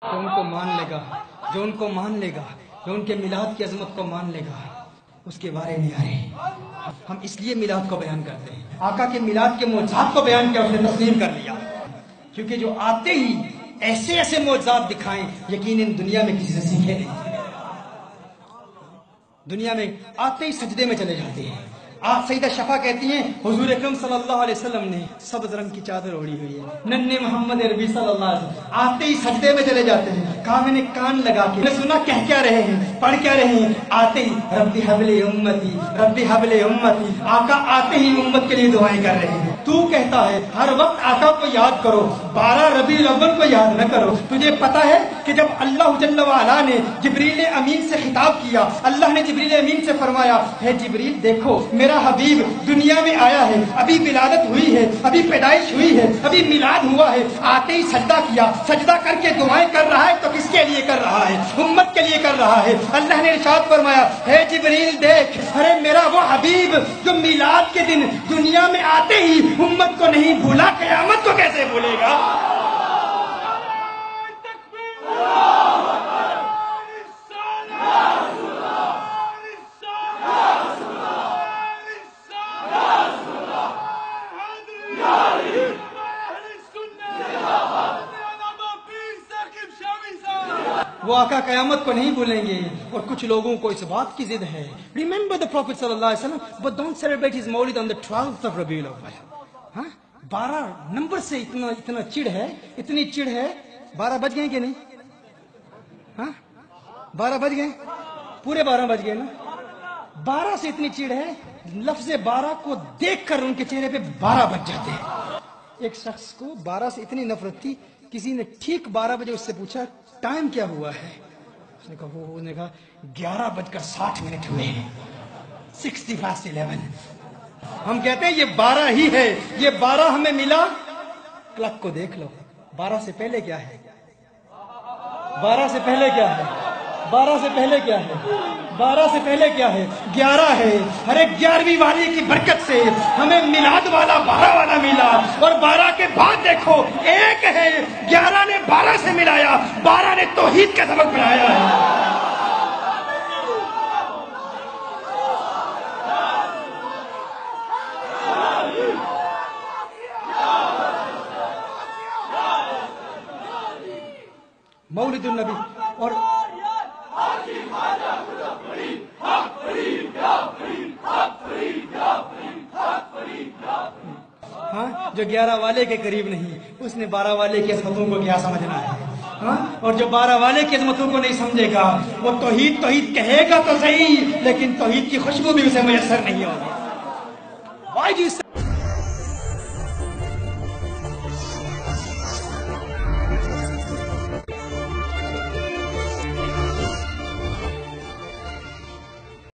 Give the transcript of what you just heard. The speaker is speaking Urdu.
جو ان کو مان لے گا، جو ان کو مان لے گا، جو ان کے میلاد کی عظمت کو مان لے گا، اس کے بارے میں ہم اس لیے میلاد کو بیان کرتے ہیں۔ آقا کے میلاد کے معجزات کو بیان کیا، اس نے تسلیم کر لیا، کیونکہ جو آتے ہی ایسے ایسے معجزات دکھائیں یقیناً دنیا میں کسی سے سیکھے نہیں، دنیا میں آتے ہی سجدے میں چلے جاتے ہیں۔ آپ سیدہ شفا کہتی ہیں حضور اکرم صلی اللہ علیہ وسلم نے سبز رنگ کی چادر اوڑھی ہوئی ہے، ننھے محمد عربی صلی اللہ علیہ وسلم آتے ہی سجدے میں چلے جاتے ہیں۔ کہا میں نے کان لگا کے میں سنا کہہ کیا رہے ہیں، پڑھ کیا رہے ہیں، آتے ہی ربی حبل امتی ربی حبل امتی، آقا آتے ہی امت کے لیے دعائیں کر رہے ہیں۔ تو کہتا ہے ہر وقت آقا کو یاد کرو، 12 ربیع الاول کو یاد نہ کرو۔ تجھے پتا ہے کہ جب اللہ جل وعلا نے جبریل امین سے خطاب کیا، اللہ نے جبریل امین سے فرمایا ہے جبریل دیکھو میرا حبیب دنیا میں آیا ہے، ابھی ولادت ہوئی ہے، ابھی پیدائش ہوئی ہے، ابھی میلاد ہوا ہے، آتے ہی سجدہ کیا، سجدہ کر کے دعائیں کر رہا ہے، تو کس کے لیے کر رہا ہے؟ امت کے لیے کر رہا ہے۔ اللہ نے ارشاد فرمایا ہے جبریل دیکھ، ارے میرا وہ حبیب جو میلاد کے دن دنیا میں آتے ہی امت کو نہیں بھولا، قیامت کو کیسے بھولے گا؟ وہ آقا قیامت کو نہیں بھولیں گے۔ اور کچھ لوگوں کو اس بات کی ضد ہے، ریممبر the Prophet صلی اللہ علیہ وسلم but don't celebrate his Maulid on the 12th of Rabiul Awwal۔ ہاں 12 نمبر سے اتنا چڑ ہے، اتنی چڑ ہے۔ 12 بج گئے کہ نہیں؟ ہاں 12 بج گئے، پورے 12 بج گئے نا۔ 12 سے اتنی چڑ ہے، لفظ 12 کو دیکھ کر ان کے چہرے پہ 12 بج جاتے ہیں۔ ایک شخص کو 12 سے اتنی نفرت تھی، کسی نے ٹھیک 12 بجے اس سے پوچھا ٹائم کیا ہوا ہے، اس نے کہا 11:60 ہوئے ہیں، 11:60۔ ہم کہتے ہیں یہ 12 ہی ہے، یہ 12 ہمیں ملا۔ کلک کو دیکھ لو، 12 سے پہلے کیا ہے، 12 سے پہلے کیا ہے، 12 سے پہلے کیا ہے، 12 سے پہلے کیا ہے، 11 ہے۔ ہر ایک 11ویں والی کی برکت سے ہمیں میلاد والا 12 والا ملا، اور 12 کے بعد دیکھو ایک ہے، 11 نے 12 سے ملایا، 12 نے توحید کا سبق پڑھایا ہے۔ مولد النبی اور ہاں جو 11 والے کے قریب نہیں، اس نے 12 والے کی عظمتوں کو کیا سمجھنا ہے؟ ہاں اور جو 12 والے کی عظمتوں کو نہیں سمجھے گا، وہ توحید توحید کہے گا تو صحیح، لیکن توحید کی خوشبو بھی اسے میسر نہیں ہوگی۔